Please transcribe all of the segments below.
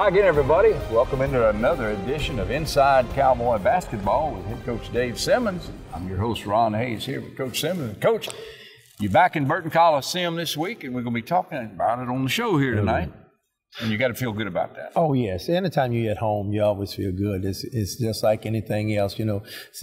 Hi again, everybody. Welcome into another edition of Inside Cowboy Basketball with head coach Dave Simmons. I'm your host, Ron Hayes, here with Coach Simmons. Coach, you're back in Burton Coliseum this week, and we're going to be talking about it on the show here tonight. And you got to feel good about that. Oh, yes. Anytime you're at home, you always feel good. It's just like anything else. You know,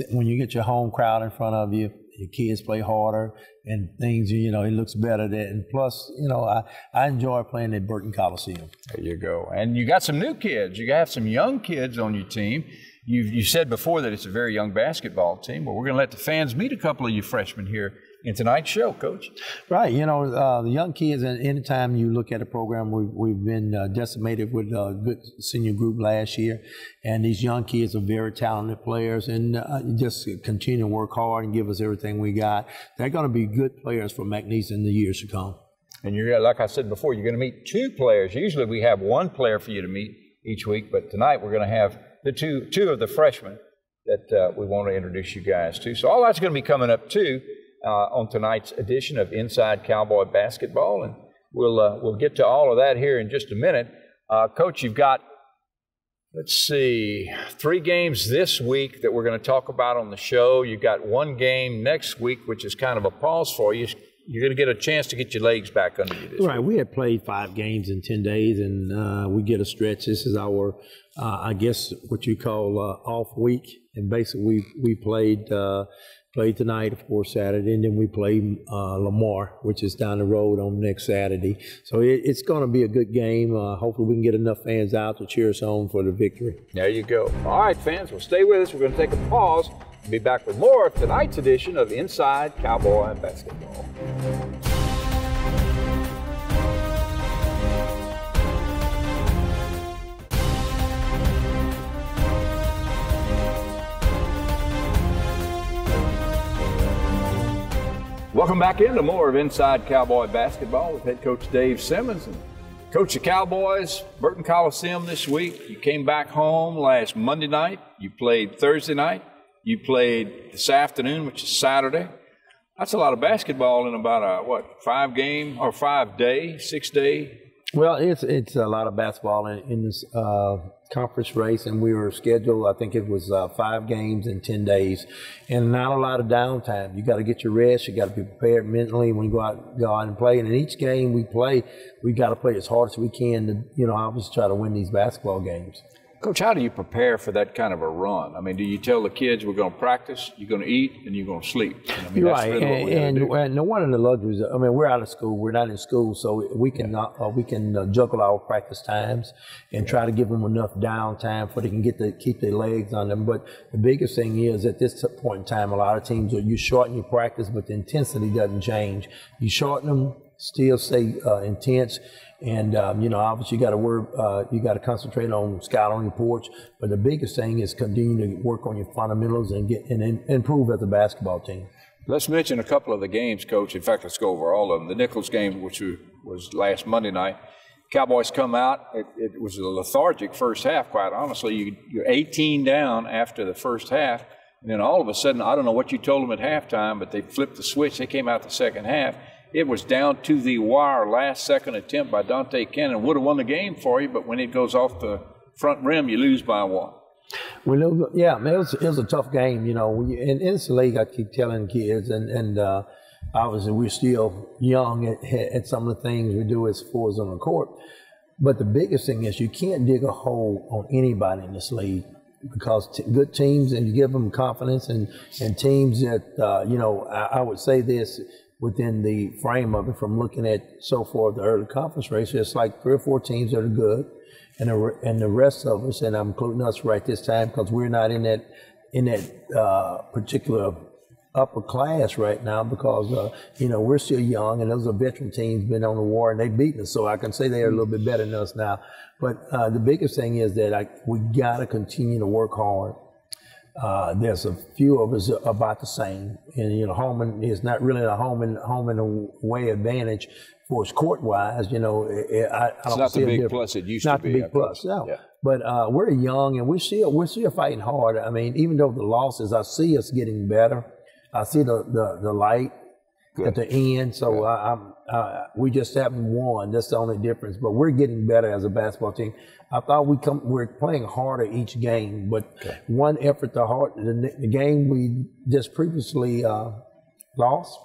when you get your home crowd in front of you, your kids play harder and things, you know, it looks better. And plus, you know, I enjoy playing at Burton Coliseum. There you go. And you got some new kids. You have some young kids on your team. You said before that it's a very young basketball team, but we're going to let the fans meet a couple of you freshmen here in tonight's show, Coach. Right. You know, the young kids, and anytime you look at a program, we've been decimated with a good senior group last year. And these young kids are very talented players and just continue to work hard and give us everything we got. They're going to be good players for McNeese in the years to come. And you're, like I said before, you're going to meet two players. Usually we have one player for you to meet each week, but tonight we're going to have the two of the freshmen that we want to introduce you guys to. So all that's going to be coming up too. On tonight's edition of Inside Cowboy Basketball, and we'll get to all of that here in just a minute. Coach, you've got, let's see, 3 games this week that we're going to talk about on the show. You've got 1 game next week, which is kind of a pause for you. You're going to get a chance to get your legs back under you this week. Right. We had played 5 games in 10 days, and we get a stretch. This is our, I guess, what you call off week. And basically, we played tonight, of course, Saturday, and then we play Lamar, which is down the road on next Saturday. So it's going to be a good game. Hopefully we can get enough fans out to cheer us on for the victory. There you go. All right, fans, well, stay with us. We're going to take a pause and be back with more of tonight's edition of Inside Cowboy Basketball. Welcome back into more of Inside Cowboy Basketball with head coach Dave Simmons. And coach the Cowboys, Burton Coliseum this week. You came back home last Monday night. You played Thursday night. You played this afternoon, which is Saturday. That's a lot of basketball in about a, 5-game or 5-day, 6-day? Well, it's a lot of basketball in this conference race, and we were scheduled, I think it was 5 games in 10 days, and not a lot of downtime. You got to get your rest. You got to be prepared mentally when you go out and play. And in each game we play, we got to play as hard as we can to, you know, obviously try to win these basketball games. Coach, how do you prepare for that kind of a run? I mean, do you tell the kids we're going to practice, you're going to eat, and you're going to sleep? I mean, you're that's right, really and one of the luxuries. I mean, we're out of school. We're not in school, so we can juggle our practice times and try to give them enough downtime so they can keep their legs on them. But the biggest thing is at this point in time, a lot of teams you shorten your practice, but the intensity doesn't change. You shorten them, still stay intense. And, you know, obviously you got to concentrate on scouting reports. But the biggest thing is continue to work on your fundamentals and improve as a basketball team. Let's mention a couple of the games, Coach. In fact, let's go over all of them. The Nichols game, which was last Monday night. Cowboys come out. It was a lethargic first half, quite honestly. You're 18 down after the first half. And then all of a sudden, I don't know what you told them at halftime, but they flipped the switch. They came out the second half. It was down to the wire, last-second attempt by Dante Cannon. Would have won the game for you, but when it goes off the front rim, you lose by 1. Well, yeah, it was a tough game, you know. In this league, I keep telling kids, and obviously we're still young at some of the things we do as far as on the court. But the biggest thing is you can't dig a hole on anybody in this league because good teams, and you give them confidence, and teams that, you know, I would say this, within the frame of it, from looking at so far the early conference race, it's like 3 or 4 teams that are good, and the rest of us, and I'm including us right this time because we're not in that particular upper class right now because, you know, we're still young and those are veteran teams been on the war and they've beaten us. So I can say they're a little bit better than us now. But the biggest thing is that we got to continue to work hard. There's a few of us about the same. And, you know, home is not really a home and away advantage for us court-wise. You know, I don't not see the big plus it used to be. Not the big plus, no. Yeah. But we're young and we're still fighting hard. I mean, even though the losses, I see us getting better. I see the light at the end. So we just haven't won. That's the only difference. But we're getting better as a basketball team. I thought we're playing harder each game. But one effort the game we just previously lost,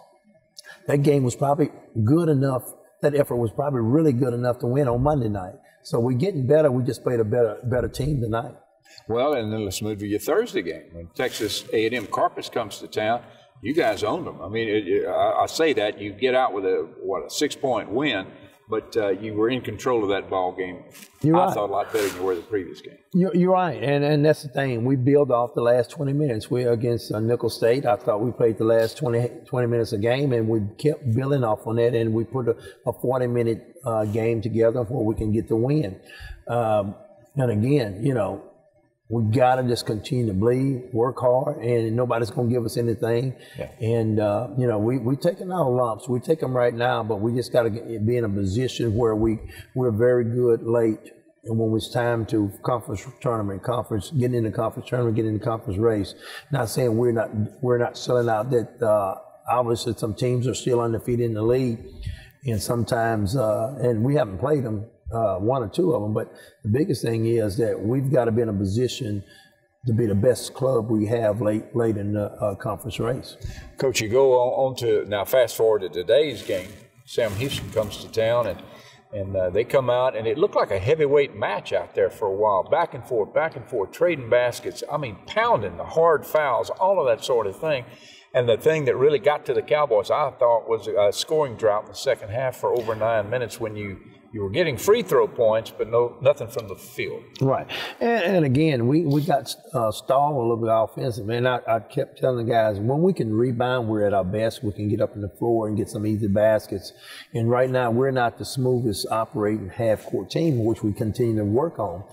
that game was probably good enough. That effort was probably really good enough to win on Monday night. So we're getting better. We just played a better team tonight. Well, and then let's move to your Thursday game. When Texas A&M Carpus comes to town, you guys owned them. I mean, I say that. You get out with a 6-point win, but you were in control of that ball game. You're right. I thought a lot better than you were the previous game. You're right, and that's the thing. We build off the last 20 minutes. We're against Nicholls State. I thought we played the last 20 minutes a game, and we kept building off on that, and we put a 40-minute game together where we can get the win. And again, you know, we got to just continue to bleed, work hard, and nobody's going to give us anything. Yeah. And, you know, we taking our lumps. We take them right now, but we just got to be in a position where we're very good late. And when it's time to conference tournament, getting in the conference tournament, getting in the conference race. Not saying we're not selling out that, obviously some teams are still undefeated in the league. And sometimes, and we haven't played them. One or two of them, but the biggest thing is that we've got to be in a position to be the best club we have late in the conference race. Coach, you go on to, now fast forward to today's game. Sam Houston comes to town and they come out and it looked like a heavyweight match out there for a while. Back and forth, trading baskets. I mean, pounding, the hard fouls, all of that sort of thing. And the thing that really got to the Cowboys, I thought, was a scoring drought in the second half for over 9 minutes when you were getting free throw points, but nothing from the field. Right. And again, we got stalled a little bit offensive. Man, I kept telling the guys, when we can rebound, we're at our best. We can get up in the floor and get some easy baskets. And right now, we're not the smoothest operating half-court team, which we continue to work on.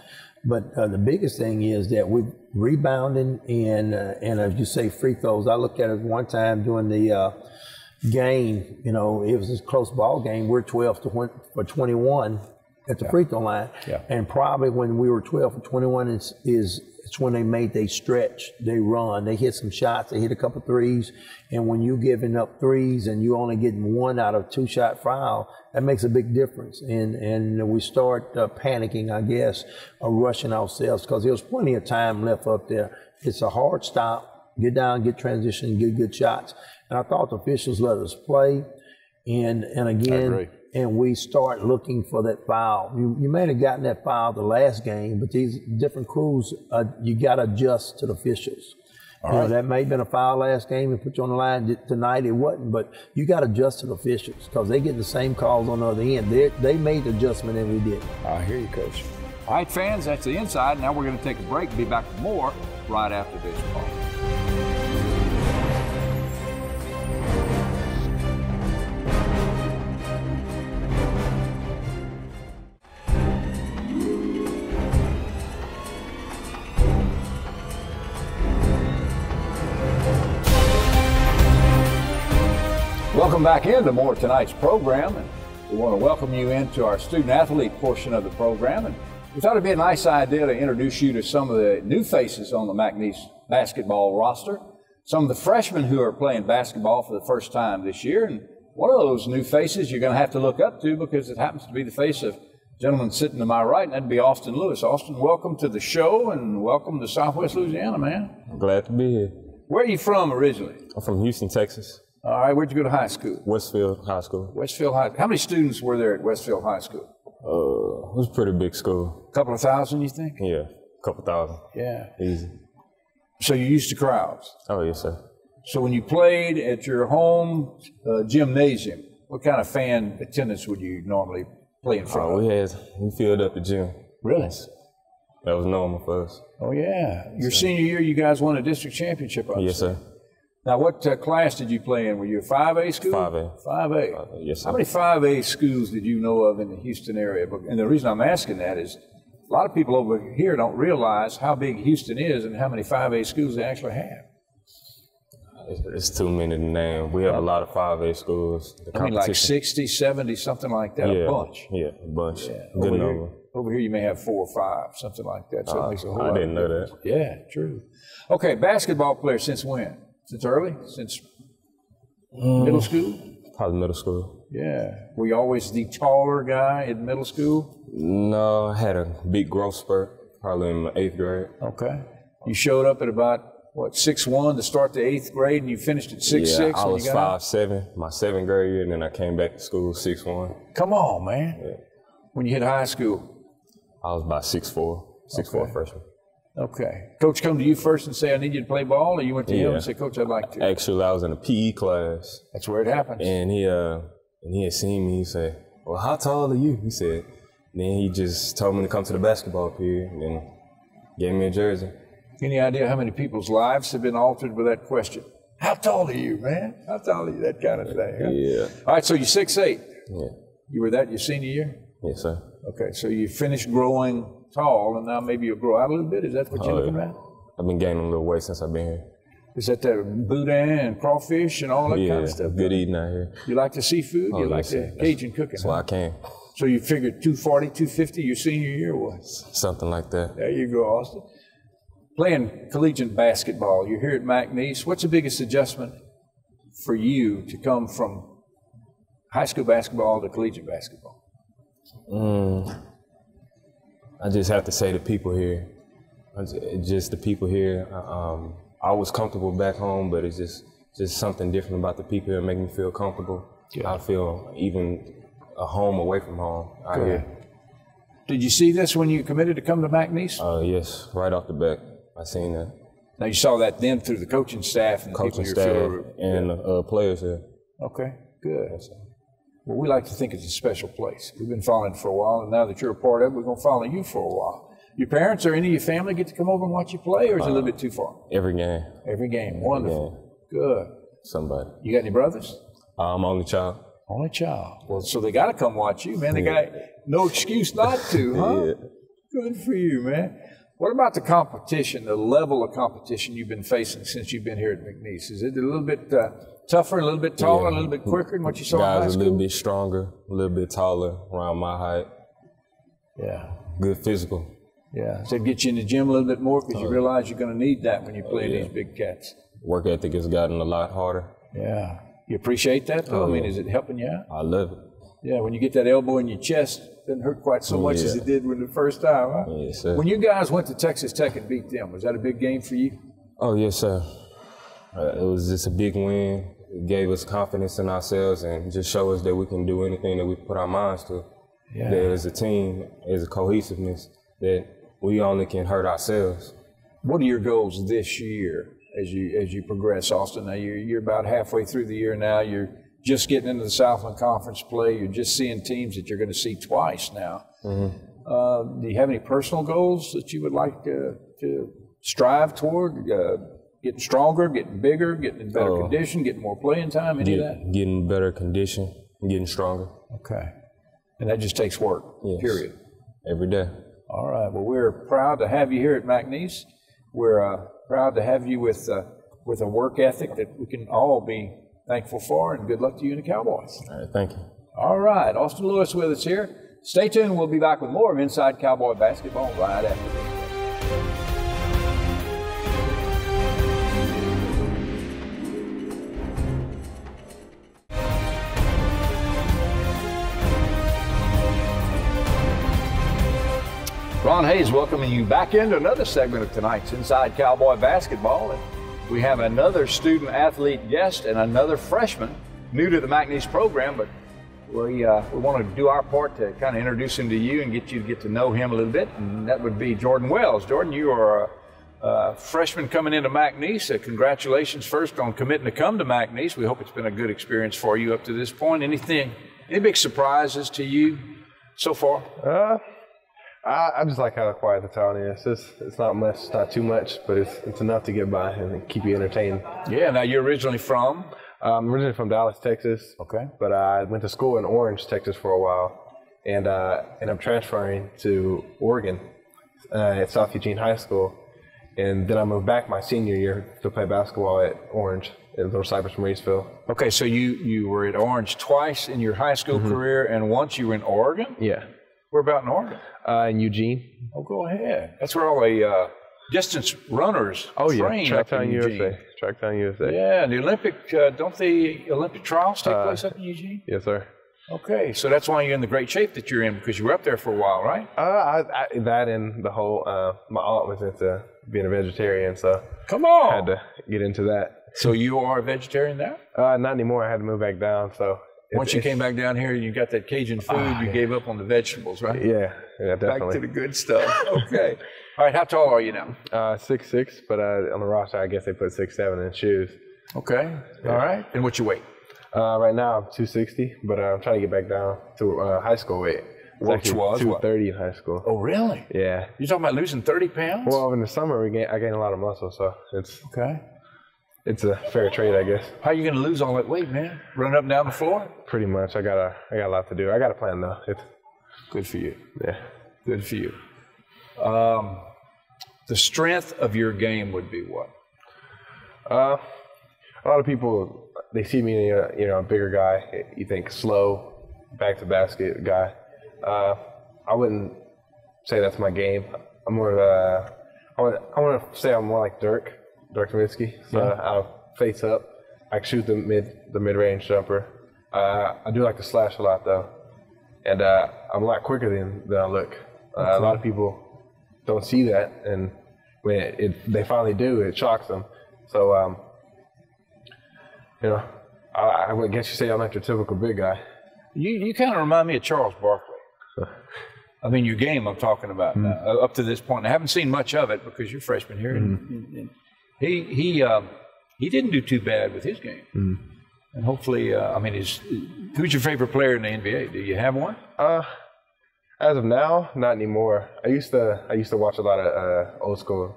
But the biggest thing is that we're rebounding and as you say, free throws. I looked at it one time during the game, you know, it was a close ball game. We're 12 for 21 at the free throw line. Yeah. And probably when we were 12 for 21 it's when they stretch, they run, they hit some shots, they hit a couple threes. And when you're giving up threes and you're only getting one out of 2-shot foul, that makes a big difference. And we start panicking, I guess, or rushing ourselves because there was plenty of time left up there. It's a hard stop, get down, get transition, get good shots. And I thought the officials let us play. And again, and we start looking for that foul. You may have gotten that foul the last game, but these different crews, you got to adjust to the officials. All right. That may have been a foul last game and put you on the line. Tonight it wasn't, but you got to adjust to the officials because they get the same calls on the other end. They made the adjustment and we did. I hear you, Coach. All right, fans, that's the inside. Now we're going to take a break and be back with more right after this ball. Welcome back into more of tonight's program, and we want to welcome you into our student-athlete portion of the program. And we thought it'd be a nice idea to introduce you to some of the new faces on the McNeese basketball roster, some of the freshmen who are playing basketball for the first time this year. And one of those new faces you're going to have to look up to because it happens to be the face of a gentleman sitting to my right, and that'd be Austin Lewis. Austin, welcome to the show, and welcome to Southwest Louisiana, man. I'm glad to be here. Where are you from originally? I'm from Houston, Texas. All right, where'd you go to high school? Westfield High School. Westfield High. How many students were there at Westfield High School? It was a pretty big school. A couple of thousand, you think? Yeah, a couple thousand. Yeah. Easy. So you're used to crowds? Oh, yes, sir. So when you played at your home gymnasium, what kind of fan attendance would you normally play in front of? We filled up the gym. Really? That was normal for us. Oh, yeah. Your senior year, you guys won a district championship, Yes, sir. Now, what class did you play in? Were you a 5A school? 5A. 5A. Yes, sir. How many 5A schools did you know of in the Houston area? And the reason I'm asking that is a lot of people over here don't realize how big Houston is and how many 5A schools they actually have. It's too many to name. We have a lot of 5A schools. I mean, like 60, 70, something like that, yeah, a bunch. Yeah, a bunch. Yeah. Good number. Over here, you may have 4 or 5, something like that. So it makes a whole I lot didn't know difference. that. Yeah, true. Okay, basketball player since when? Since early? Since middle school? Probably middle school. Yeah. Were you always the taller guy in middle school? No, I had a big growth spurt, probably in my 8th grade. Okay. You showed up at about, what, 6'1" to start the 8th grade, and you finished at 6'6"? Yeah, I was 5'7", my 7th grade year, and then I came back to school 6'1". Come on, man. Yeah. When you hit high school? I was about 6'4", freshman. Okay. Coach come to you first and say, I need you to play ball, or you went to him and say, Coach, I'd like to? Actually, I was in a PE class. That's where it happens. And he had seen me. He said, well, how tall are you? He said. Then he just told me to come to the basketball period and then gave me a jersey. Any idea how many people's lives have been altered with that question? How tall are you, man? How tall are you? That kind of thing. Huh? Yeah. All right, so you're 6'8". Yeah. You were that your senior year? Yes, sir. Okay, so you finished growing tall, and now maybe you'll grow out a little bit? Is that what you're looking at? I've been gaining a little weight since I've been here. Is that the boudin and crawfish and all that kind of stuff? Good eating out here. You like the seafood? You like yes, the Cajun cooking? That's why I came. So you figured 240, 250 your senior year was? Something like that. There you go, Austin. Playing collegiate basketball, you're here at McNeese. What's the biggest adjustment for you to come from high school basketball to collegiate basketball? I just have to say the people here. Just the people here. I was comfortable back home, but it's just something different about the people here that make me feel comfortable. Yeah. I feel even a home away from home out here. Did you see this when you committed to come to McNeese? Yes, right off the bat. I seen that. Now you saw that then through the coaching staff and coaching people staff and players here. Okay, good. Well, we like to think it's a special place. We've been following it for a while, and now that you're a part of it, we're going to follow you for a while. Your parents or any of your family get to come over and watch you play, or is it a little bit too far? Every game. Every game. Wonderful. Good. Somebody. You got any brothers? I'm only child. Only child. Well, so they got to come watch you, man. They got no excuse not to, huh? Yeah. Good for you, man. What about the competition, the level of competition you've been facing since you've been here at McNeese? Is it a little bit tougher, a little bit taller, a little bit quicker than what you saw in high Guys school? a little bit stronger, a little bit taller, around my height. Yeah. Good physical. Yeah. So it gets you in the gym a little bit more because you realize you're going to need that when you play these big cats. Work ethic has gotten a lot harder. Yeah. You appreciate that, though? I mean, is it helping you out? I love it. Yeah, when you get that elbow in your chest, it doesn't hurt quite so much as it did when the first time, huh? Yes, sir. When you guys went to Texas Tech and beat them, was that a big game for you? Oh, yes, sir. It was just a big win. It gave us confidence in ourselves and just showed us that we can do anything that we put our minds to. Yeah. That as a team, as a cohesiveness, that we only can hurt ourselves. What are your goals this year as you progress, Austin? Now you're about halfway through the year now. You're just getting into the Southland Conference play. You're just seeing teams that you're going to see twice now. Mm-hmm. Do you have any personal goals that you would like to strive toward? Getting stronger, getting bigger, getting in better condition, getting more playing time, any of that? Getting better condition, getting stronger. Okay. And that just takes work, period. Every day. All right. Well, we're proud to have you here at McNeese. We're proud to have you with a work ethic that we can all be thankful for, and good luck to you and the Cowboys. All right, thank you. All right, Austin Lewis with us here. Stay tuned. We'll be back with more of Inside Cowboy Basketball right after this. Ron Hayes welcoming you back into another segment of tonight's Inside Cowboy Basketball. And we have another student athlete guest and another freshman new to the McNeese program, but we want to do our part to kind of introduce him to you and get you to get to know him a little bit, and that would be Jordan Wells. Jordan, you are a freshman coming into McNeese. Congratulations first on committing to come to McNeese. We hope it's been a good experience for you up to this point. Any big surprises to you so far? I just like how quiet the town is. It's not much, it's not too much, but it's enough to get by and keep you entertained. Yeah. Now you're originally from? I'm originally from Dallas, Texas. Okay. But I went to school in Orange, Texas for a while, and I'm transferring to Oregon at South Eugene High School, and then I moved back my senior year to play basketball at Orange in Little Cypress, Mauriceville. Okay, so you were at Orange twice in your high school career, and once you were in Oregon? Yeah. Where about in Oregon? In Eugene. Oh, go ahead. That's where all the distance runners train up in Eugene. Tracktown, USA. Yeah, and the Olympic, don't the Olympic trials take place up in Eugene? Yes, sir. Okay, so that's why you're in the great shape that you're in, because you were up there for a while, right? That and the whole, my aunt was into being a vegetarian, so Come on. I had to get into that. So you are a vegetarian now? Not anymore. I had to move back down, so. Once you came back down here and you got that Cajun food, you gave up on the vegetables, right? Yeah, definitely. Back to the good stuff. Okay. All right, how tall are you now? 6'6", but on the roster, I guess they put 6'7" in shoes. Okay. Yeah. All right. And what's your weight? Right now, I'm 260, but I'm trying to get back down to high school weight. Which was 230 in high school. Oh, really? Yeah. You're talking about losing 30 pounds? Well, in the summer, I gain a lot of muscle, so it's a fair trade, I guess. How are you going to lose all that weight, man? Run up and down the floor? Pretty much. I got a lot to do. I got a plan, though. Good for you. Yeah. Good for you. The strength of your game would be what? A lot of people, they see me, a bigger guy. You think slow, back to basket guy. I wouldn't say that's my game. I'm more of I want to say I'm more like Dirk Nowitzki. So I'll face up. I can shoot the mid-range jumper. I do like to slash a lot though, and I'm a lot quicker than I look. A lot of people don't see that, and when they finally do, it shocks them. So I would guess you say I'm not your typical big guy. You kind of remind me of Charles Barkley. I mean, your game I'm talking about now, up to this point. I haven't seen much of it because you're a freshman here. And he didn't do too bad with his game. And hopefully, who's your favorite player in the NBA? Do you have one? As of now, not anymore. I used to watch a lot of old school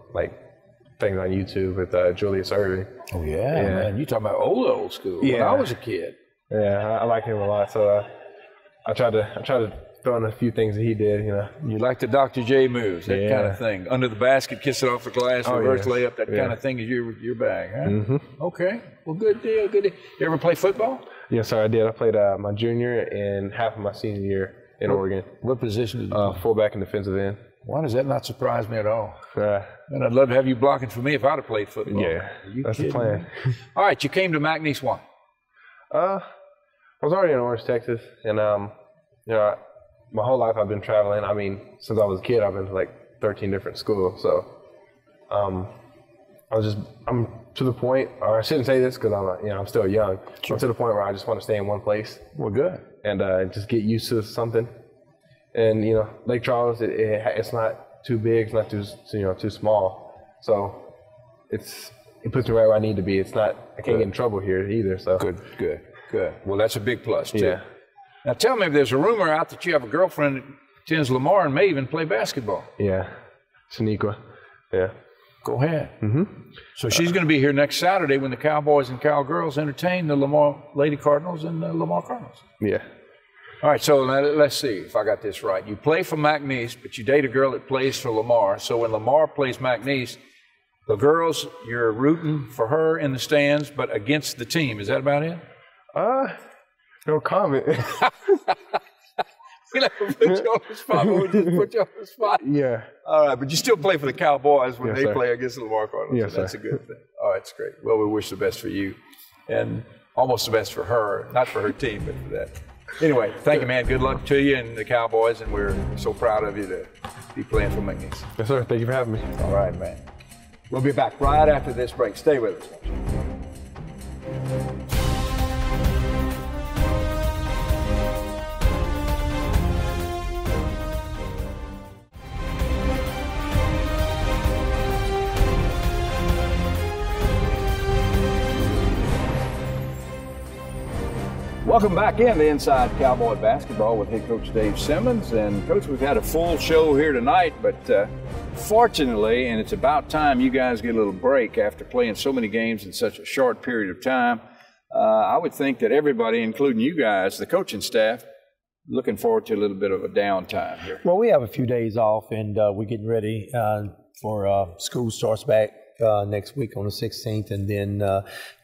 things on YouTube with Julius Erving. Oh yeah, man! You talking about old school? Yeah. When I was a kid. Yeah, I like him a lot. So I tried to throw in a few things that he did. You like the Dr. J moves, that kind of thing. Under the basket, kiss it off the glass, reverse layup, that kind of thing is your bag, huh? Okay. Well, good deal. Good deal. You ever play football? Yes, sir. I did. I played my junior and half of my senior year in Oregon. What position did you play? Fullback and defensive end. Why does that not surprise me at all? And I'd love to have you blocking for me if I'd have played football. Yeah, that's the plan. All right, you came to McNeese why? I was already in Orange, Texas, and my whole life I've been traveling. I mean, since I was a kid, I've been to 13 different schools. So I'm to the point, or I shouldn't say this because I'm still young. Sure. I'm to the point where I just want to stay in one place. Well, good. And just get used to something. And Lake Charles, it's not too big, it's not too small. So it puts me right where I need to be. It's not, I can't get in trouble here either. So good. Well, that's a big plus too. Yeah. Now tell me, if there's a rumor out that you have a girlfriend that attends Lamar and may even play basketball. Yeah, Shaniqua. Yeah. Go ahead. So she's going to be here next Saturday when the Cowboys and Cowgirls entertain the Lamar Lady Cardinals and the Lamar Cardinals. Yeah. All right, so now let's see if I got this right. You play for McNeese, but you date a girl that plays for Lamar. So when Lamar plays McNeese, the girls, you're rooting for her in the stands, but against the team. Is that about it? No comment. We never put you on the spot. We'll just put you on the spot. Yeah. All right, but you still play for the Cowboys when they sir. play against the Lamar Cardinals. Yes, so that's sir. a good thing. All right, that's great. Well, we wish the best for you and almost the best for her. Not for her team, but for that. Anyway, thank you, man. Good luck to you and the Cowboys, and we're so proud of you to be playing for McNeese. Yes, sir. Thank you for having me. All right, man. We'll be back right after this break. Stay with us. Welcome back into Inside Cowboy Basketball with head coach Dave Simmons. And coach, we've had a full show here tonight, but fortunately, and it's about time you guys get a little break after playing so many games in such a short period of time. I would think that everybody, including you guys, the coaching staff, looking forward to a little bit of a downtime here. Well, we have a few days off, and we're getting ready for school starts back next week on the 16th, and then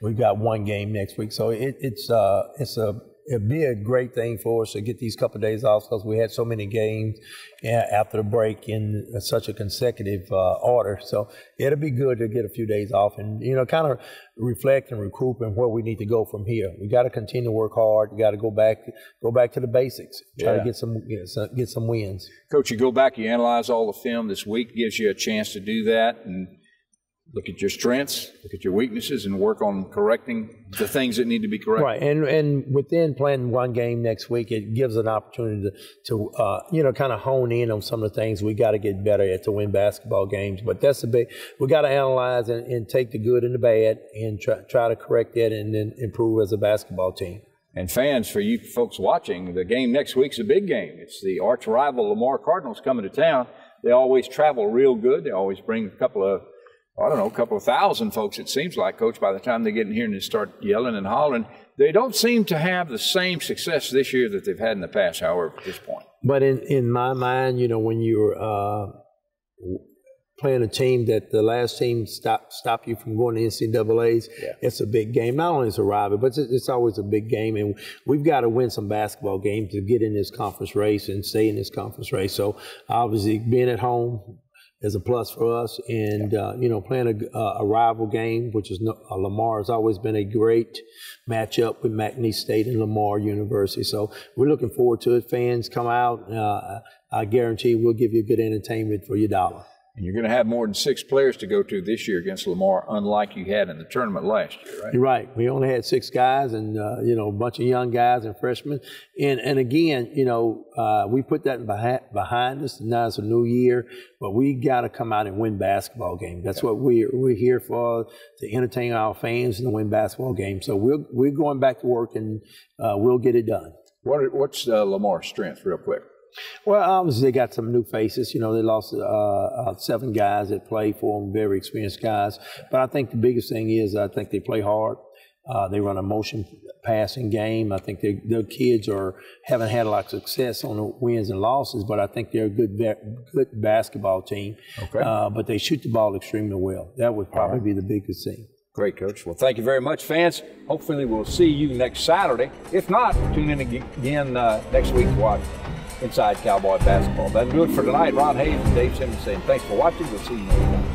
we've got one game next week. So it'd be a great thing for us to get these couple of days off because we had so many games after the break in such a consecutive order. So it'll be good to get a few days off and, kind of reflect and recoup and where we need to go from here. We got to continue to work hard. We got to go back to the basics, try to get some wins. Coach, you go back, you analyze all the film this week, gives you a chance to do that and look at your strengths, look at your weaknesses, and work on correcting the things that need to be corrected. Right, and within playing one game next week, it gives an opportunity to kind of hone in on some of the things we got to get better at to win basketball games. But that's the big. We got to analyze and take the good and the bad and try to correct that and then improve as a basketball team. And fans, for you folks watching, the game next week's a big game. It's the arch rival Lamar Cardinals coming to town. They always travel real good. They always bring a couple of thousand folks, it seems like, Coach, by the time they get in here and they start yelling and hollering. They don't seem to have the same success this year that they've had in the past, however, at this point. But in my mind, when you're playing a team that the last team stopped you from going to NCAAs, it's a big game. Not only is it a rivalry, but it's always a big game. And we've got to win some basketball games to get in this conference race and stay in this conference race. So obviously being at home is a plus for us, and playing a rival game, which is Lamar, has always been a great matchup with McNeese State and Lamar University. So we're looking forward to it. Fans, come out. I guarantee we'll give you good entertainment for your dollar. And you're going to have more than 6 players to go to this year against Lamar, unlike you had in the tournament last year, right? You're right. We only had 6 guys and, a bunch of young guys and freshmen. And again, we put that behind us. Now it's a new year, but we got to come out and win basketball games. That's what we're here for, to entertain our fans and to win basketball games. So we're going back to work, and we'll get it done. What's Lamar's strength, real quick? Well, obviously they got some new faces. They lost 7 guys that play for them, very experienced guys. But I think the biggest thing is I think they play hard. They run a motion passing game. I think their kids haven't had a lot of success on the wins and losses, but I think they're a good basketball team. Okay. But they shoot the ball extremely well. That would probably be the biggest thing. Great, Coach. Well, thank you very much, fans. Hopefully we'll see you next Saturday. If not, tune in again next week to watch Inside Cowboy Basketball. That'll do it for tonight. Ron Hayes and Dave Simmons saying thanks for watching. We'll see you next time.